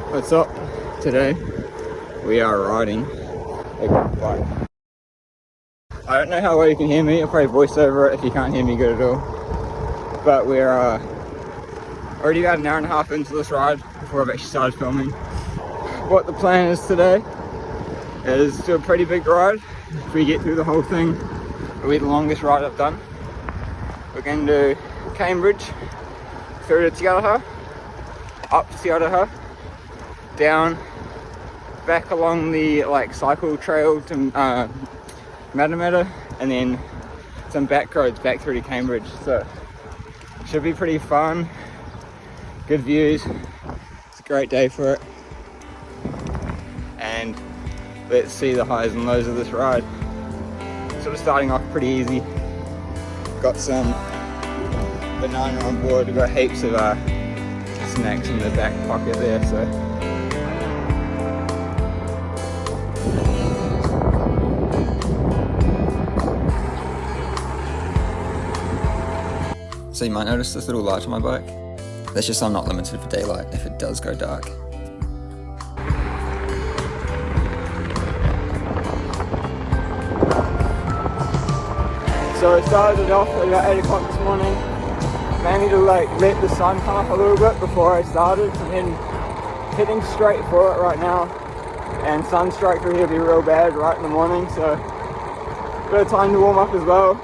What's up? Today we are riding a gravel bike. I don't know how well you can hear me. I'll probably voice over it if you can't hear me good at all. But we're already about an hour and a half into this ride before I've actually started filming. What the plan is today is to do a pretty big ride. If we get through the whole thing, it'll be the longest ride I've done. We're going to do Cambridge, through to Te Aroha, up to Te Aroha, down, back along the cycle trail to Matamata, and then some back roads back through to Cambridge. So should be pretty fun, good views. It's a great day for it, and let's see the highs and lows of this ride. Sort of starting off pretty easy. Got some banana on board. We've got heaps of snacks in the back pocket there, So you might notice this little light on my bike. That's just I'm not limited for daylight if it does go dark. So I started off at about 8 o'clock this morning, mainly to let the sun come up a little bit before I started, and then heading straight for it right now. And sunstroke through here will be real bad right in the morning, so a bit of time to warm up as well.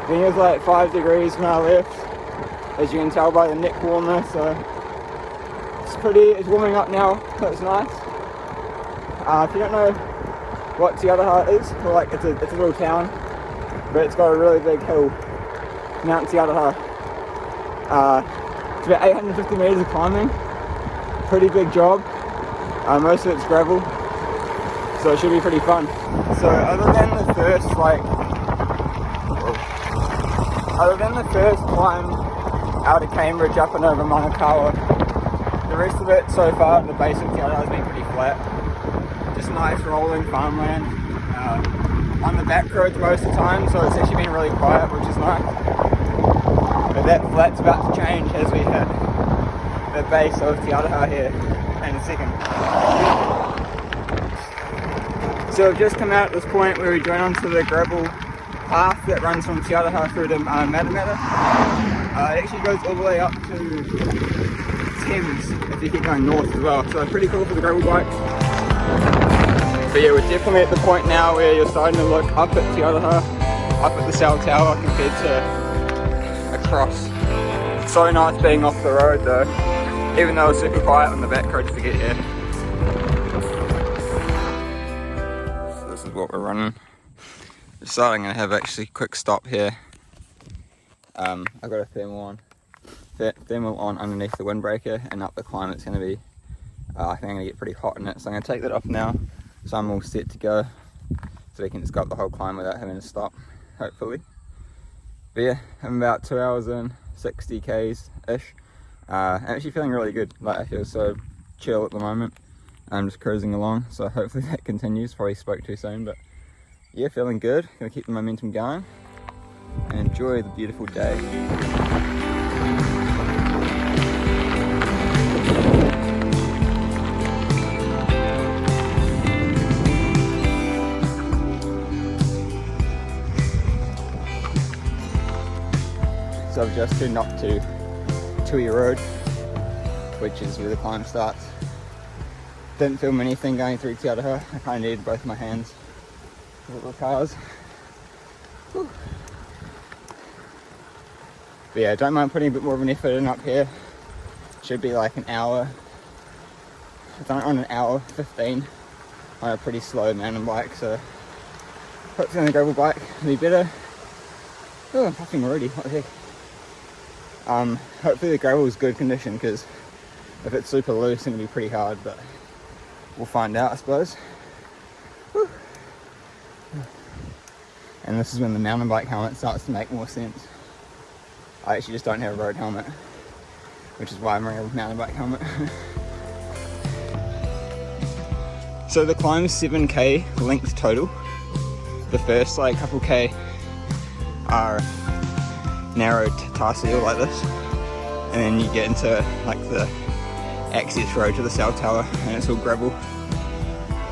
I think it was 5 degrees when I left, as you can tell by the neck warmer, so it's warming up now, so it's nice. If you don't know what Te Aroha is, it's a little town, but it's got a really big hill, Mount Te Aroha. It's about 850 metres of climbing, pretty big job. Most of it's gravel, so it should be pretty fun. So other than the first climb out of Cambridge up and over Matamata, the rest of it so far at the base of Te Aroha has been pretty flat. Just nice rolling farmland. On the back roads most of the time, so it's actually been really quiet, which is nice. But that flat's about to change as we hit the base of Te Aroha here in a second. So we've just come out at this point where we join onto the gravel path that runs from Te Aroha through to Matamata. It actually goes all the way up to Thames if you keep going north as well, so pretty cool for the gravel bikes. But yeah, we're definitely at the point now where you're starting to look up at Te Aroha, up at the cell tower compared to across. So nice being off the road though, even though it's super quiet on the back roads to get here. So this is what we're running. Decided I'm going to have actually a quick stop here. I've got a thermal on underneath the windbreaker, and up the climb it's going to be, I think I'm going to get pretty hot in it, so I'm going to take that off now. So I'm all set to go, so we can just go up the whole climb without having to stop, hopefully. But yeah, I'm about 2 hours in, 60 k's ish. I'm actually feeling really good. I feel so chill at the moment. I'm just cruising along, so hopefully that continues. Probably spoke too soon, but yeah, feeling good. Gonna keep the momentum going and enjoy the beautiful day. So I've just turned up to Tui Road, which is where the climb starts. Didn't film anything going through Te Aroha. I kind of needed both my hands for little cars. Whew. But yeah, don't mind putting a bit more of an effort in up here. Should be like an hour. I've done it on an hour 15 on a pretty slow mountain bike, so hopefully on the gravel bike it'll be better. Oh, I'm puffing already, what the heck. Hopefully the gravel is good condition, because if it's super loose it'll be pretty hard, but we'll find out I suppose. Whew. And this is when the mountain bike helmet starts to make more sense. I actually just don't have a road helmet, which is why I'm wearing a mountain bike helmet. So the climb is 7k length total. The first couple k are narrow tarsier like this, and then you get into the access road to the South Tower, and it's all gravel.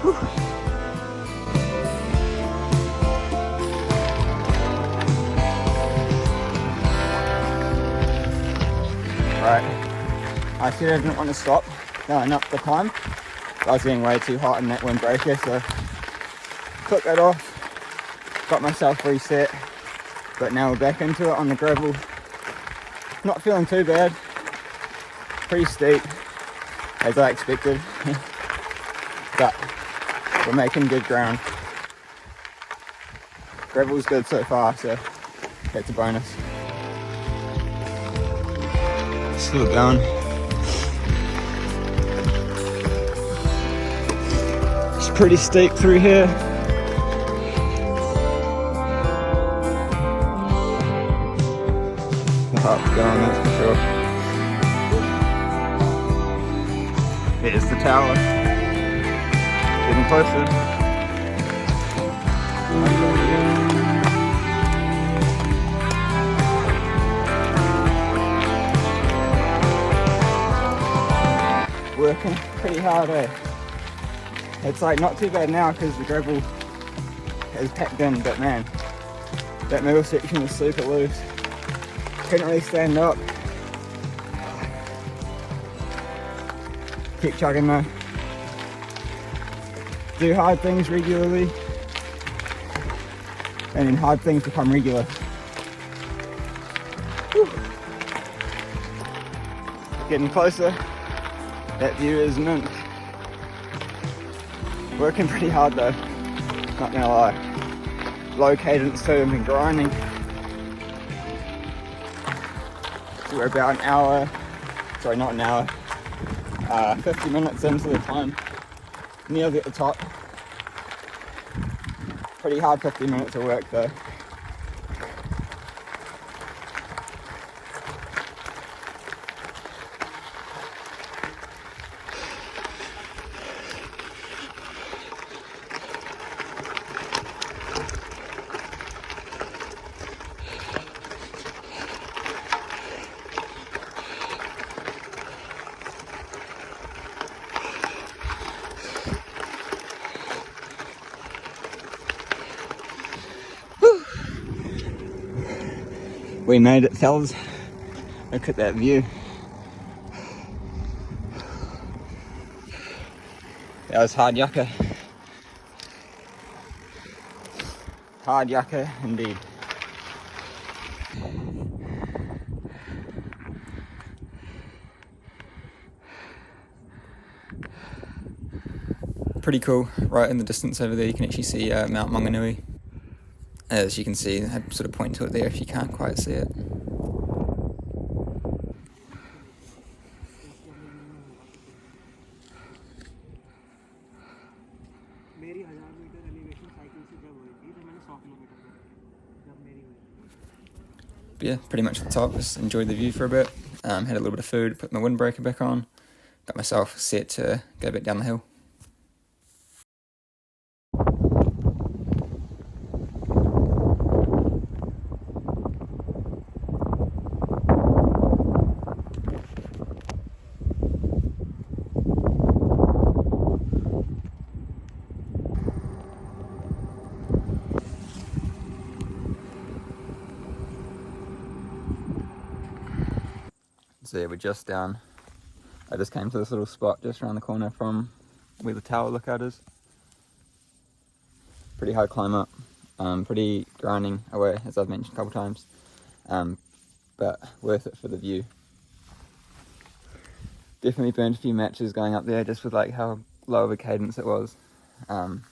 Whew. Right, I said I didn't want to stop going up the climb. I was getting way too hot in that windbreaker, so took that off, got myself reset, but now we're back into it on the gravel. Not feeling too bad, pretty steep as I expected, but we're making good ground. Gravel's good so far, so that's a bonus. Still going. It's pretty steep through here. Up going, that's for sure. There's the tower. Getting closer. Working pretty hard, eh? It's like not too bad now because the gravel is packed in, but man, that middle section was super loose. Couldn't really stand up. Keep chugging though. Do hard things regularly, and then hard things become regular. Whew. Getting closer. That view is mint. Working pretty hard though, not gonna lie. Low cadence too, I've been grinding. So we're about an hour, sorry not an hour, 50 minutes into the climb. Nearly at the top. Pretty hard 50 minutes of work though. We made it, fellas. Look at that view. That was hard yucca. Hard yucca indeed. Pretty cool. Right in the distance over there you can actually see Mount Maunganui. As you can see, I sort of point to it there if you can't quite see it. But yeah, pretty much at the top, just enjoyed the view for a bit. Had a little bit of food, put my windbreaker back on, got myself set to go back down the hill. So yeah, we're just down. I just came to this little spot just around the corner from where the tower lookout is. Pretty hard climb up, pretty grinding away, as I've mentioned a couple times, but worth it for the view. Definitely burned a few matches going up there just with like how low of a cadence it was, and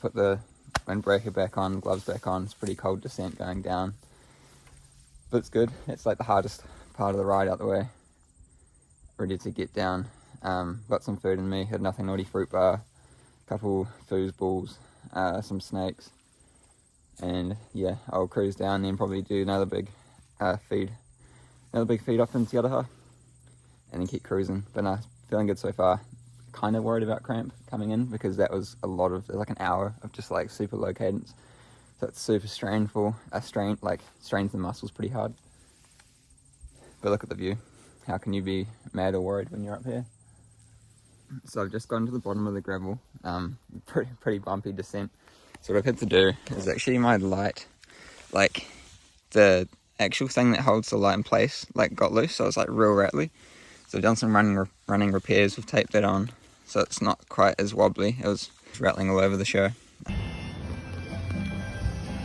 put the windbreaker back on, gloves back on. It's pretty cold descent going down, but it's good. It's like the hardest part of the ride out the way. Ready to get down. Got some food in me, had nothing naughty, fruit bar, couple foosballs, some snakes, and yeah, I'll cruise down then probably do another big feed up in Te Aroha, and then keep cruising. But no, feeling good so far. Kind of worried about cramp coming in because that was a lot of, like an hour of just like super low cadence, so it's super strains the muscles pretty hard. But look at the view. how can you be mad or worried when you're up here? So I've just gone to the bottom of the gravel, pretty bumpy descent. So what I've had to do is actually my light, like the actual thing that holds the light in place, like got loose, so it's like real rattly. So I've done some running repairs, we've taped that on, so it's not quite as wobbly. It was rattling all over the show.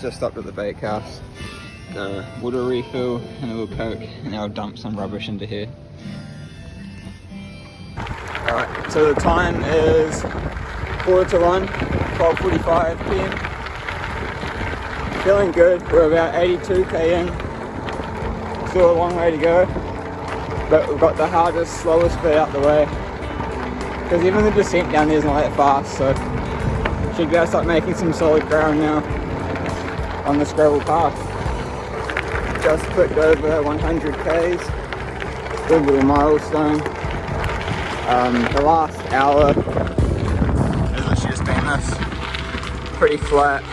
Just stopped at the bakehouse, got a water refill and a little coke, and now I'll dump some rubbish into here. Alright, so the time is 1:45, 12:45 PM. Feeling good, we're about 82k in. Still a long way to go, but we've got the hardest, slowest bit out the way. Because even the descent down there is not that fast, so should be able to start making some solid ground now on this gravel path. Just clicked over 100 k's, good little milestone. The last hour has literally just been this pretty flat,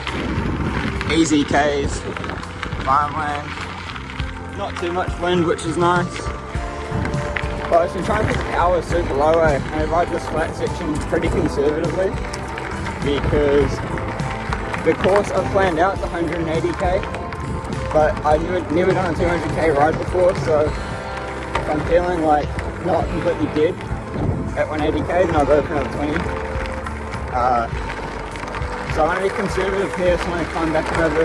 easy k's, farmland, not too much wind, which is nice. But I've been trying to keep the power super low, and I ride this flat section pretty conservatively because the course I've planned out is 180k, but I've never done a 200k ride before, so if I'm feeling like not completely dead at 180k, then I'll go for another 20. So I want to be conservative here, so when I come back over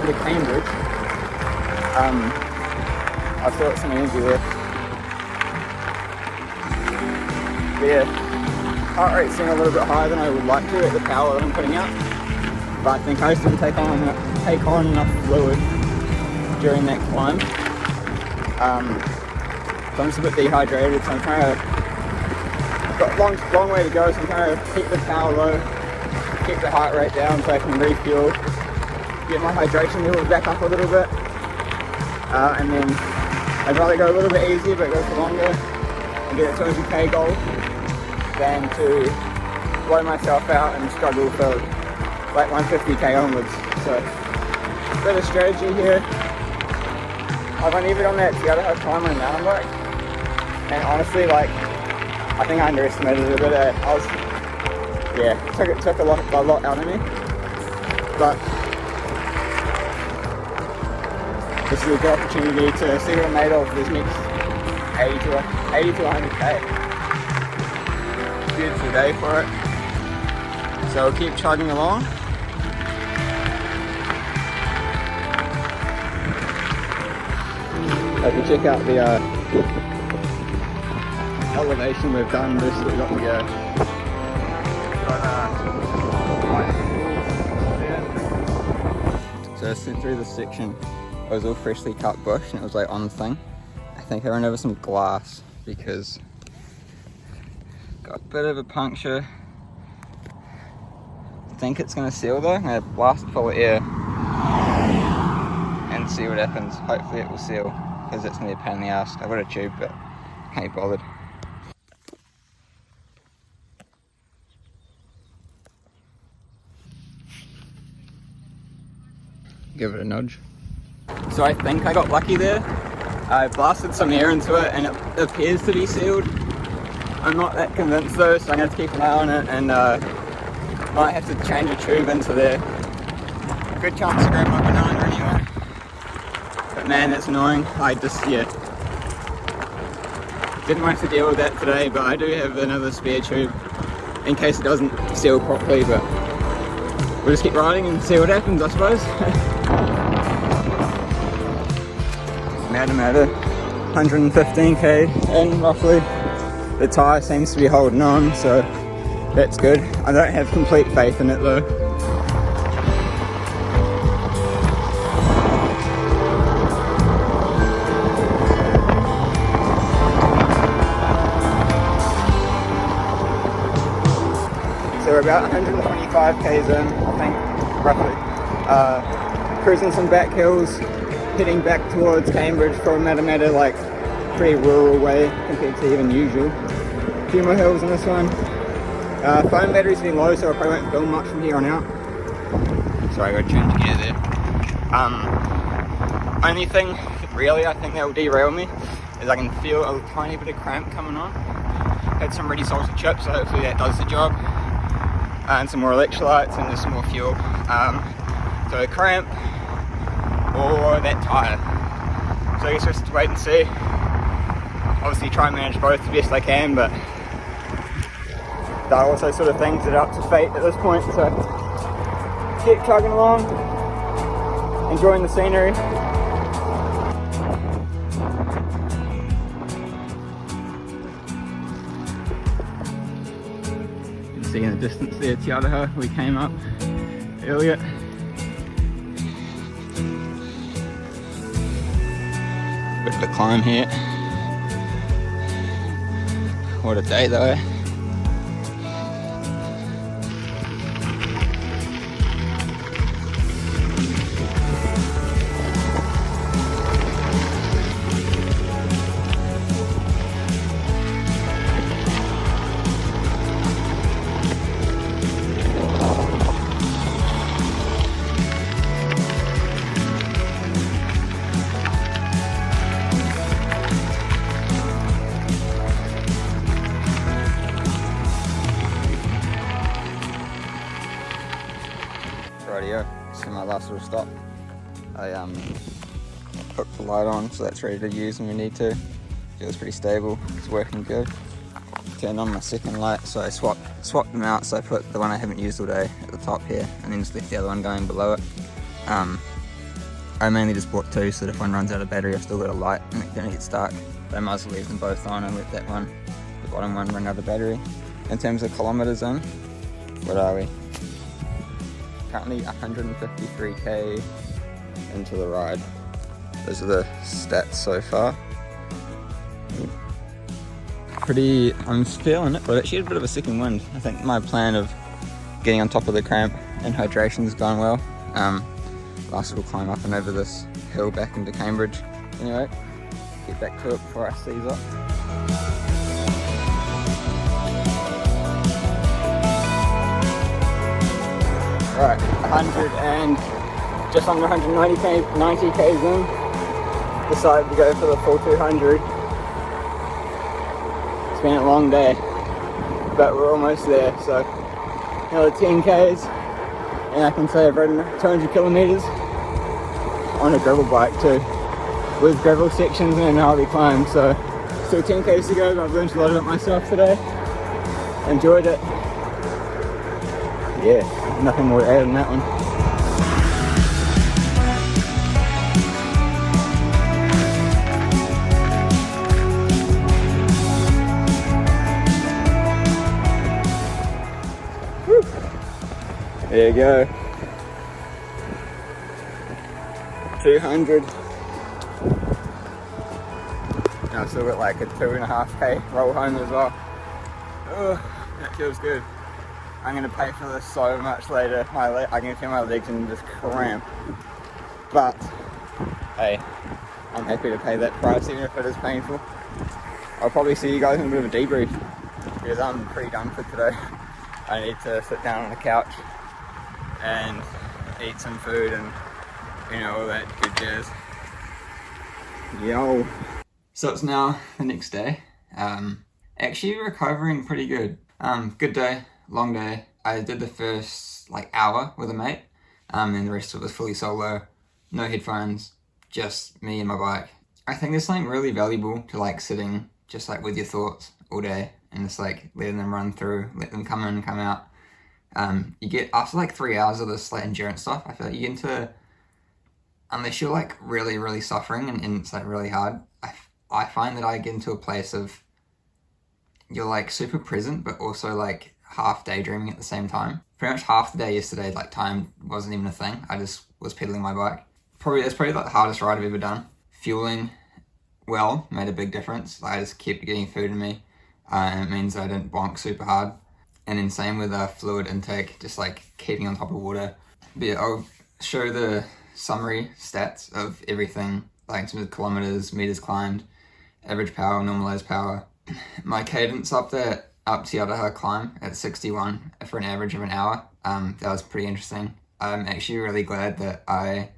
to Cambridge, I've still got some energy left. But yeah, heart rate's seeing a little bit higher than I would like to at the power that I'm putting out, but I think I just didn't take on enough fluid during that climb. So I'm just a bit dehydrated, so I'm trying to, I've got a long way to go, so I'm trying to keep the power low, keep the heart rate down so I can refuel, get my hydration levels back up a little bit, and then I'd rather go a little bit easier but go for longer and get a 200k goal than to blow myself out and struggle for like 150k onwards. So, a bit of strategy here. I've only ever done that the other half time on a mountain bike, and honestly, like, I think I underestimated it a bit. It took a lot out of me, but this is a good opportunity to see what I'm made of this next 80 to 100k. Beautiful day for it, so we'll keep chugging along. If you check out the elevation we've done, this we've got so I sent through this section. It was all freshly cut bush and it was like on the thing. I think I ran over some glass because got a bit of a puncture. I think it's going to seal though. I'm going to blast it full of air and see what happens. Hopefully it will seal, because it's going to be a pain in the ass. I've got a tube, but can't be bothered. Give it a nudge. So I think I got lucky there. I blasted some air into it and it appears to be sealed. I'm not that convinced though, so I'm going to have to keep an eye on it, and might have to change a tube into there. Good chance to grab my banana anyway. But man, that's annoying. I just, didn't want to deal with that today, but I do have another spare tube in case it doesn't seal properly, but we'll just keep riding and see what happens, I suppose. Matamata, 115k in roughly. The tyre seems to be holding on, so that's good. I don't have complete faith in it though. So we're about 125 k's in, I think, roughly. Cruising some back hills, heading back towards Cambridge from Matamata, like pretty rural way compared to even usual. A few more hills on this one. Phone battery's been low, so I probably won't film much from here on out. Sorry, I got to change gear there. Only thing really I think that will derail me is I can feel a tiny bit of cramp coming on. Had some ready salty chips, so hopefully that does the job. And some more electrolytes and just some more fuel. So a cramp or that tyre. So I guess just wait and see. Obviously try and manage both the best I can, but there are also sort of things that are up to fate at this point, so keep chugging along, enjoying the scenery. You can see in the distance there, Te Aroha, we came up earlier. Bit of a climb here. What a day though. Rightio, this is my last little stop. I put the light on so that's ready to use when we need to. Feels pretty stable, it's working good. Turned on my second light, so I swapped them out, so I put the one I haven't used all day at the top here and then just left the other one going below it. I mainly just bought two so that if one runs out of battery I've still got a light and it's going to get stuck. But I might as well leave them both on and let that one, the bottom one, run out of battery. In terms of kilometres in, what are we? Currently 153k into the ride. Those are the stats so far. I'm feeling it, but actually had a bit of a second wind. I think my plan of getting on top of the cramp and hydration has gone well. Last little climb up and over this hill back into Cambridge. Anyway, get back to it before I seize up. Right, 100 and just under 90 k's in. Decided to go for the full 200. It's been a long day, but we're almost there. So another 10 k's, and I can say I've ridden 200 kilometers on a gravel bike too, with gravel sections and gnarly climbs. So still 10 k's to go, but I've learned a lot about myself today. Enjoyed it. Yeah, nothing more to add on that one. Whew. There you go. 200. Now I've still got like a 2.5k roll home as well. Oh, that feels good. I'm going to pay for this so much later. I can feel my legs and just cramp. But, hey, I'm happy to pay that price even if it is painful. I'll probably see you guys in a bit of a debrief because I'm pretty done for today. I need to sit down on the couch and eat some food and, you know, all that good jazz. Yo. So it's now the next day. Actually recovering pretty good. Good day. Long day. I did the first like hour with a mate, and the rest of it was fully solo, no headphones, just me and my bike. I think there's something really valuable to like sitting just like with your thoughts all day and just like letting them run through, let them come in, come out. You get, after like 3 hours of this like endurance stuff, I feel like you get into, unless you're like really, really suffering and it's like really hard, I find that I get into a place of you're like super present but also like half daydreaming at the same time. Pretty much half the day yesterday, like time wasn't even a thing. I just was pedaling my bike. That's probably like the hardest ride I've ever done. Fueling well made a big difference. Like, I just kept getting food in me, and it means I didn't bonk super hard. And then same with fluid intake, just like keeping on top of water. But yeah, I'll show the summary stats of everything, like in terms of kilometers, meters climbed, average power, normalized power. My cadence up Te Aroha climb at 61 for an average of an hour. That was pretty interesting. I'm actually really glad that I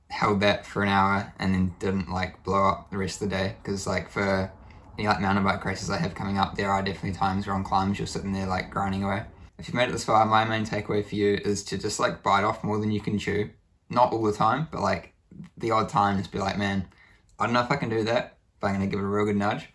held that for an hour and then didn't like blow up the rest of the day, because like for any like mountain bike races I have coming up, there are definitely times where on climbs you're sitting there like grinding away. If you've made it this far, my main takeaway for you is to just like bite off more than you can chew. Not all the time, but like the odd time, just be like, man, I don't know if I can do that, but I'm gonna give it a real good nudge.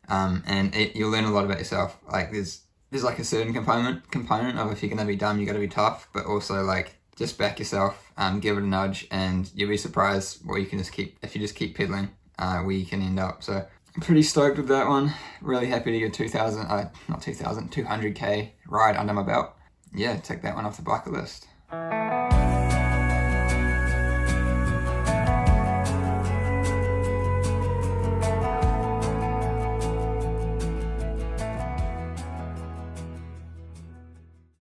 And you'll learn a lot about yourself. Like there's like a certain component of, if you're gonna be dumb, you gotta be tough, but also like just back yourself, give it a nudge, and you'll be surprised what you can just keep, if you just keep pedaling, where you can end up. So I'm pretty stoked with that one. Really happy to get 200k ride under my belt. Yeah, take that one off the bucket list.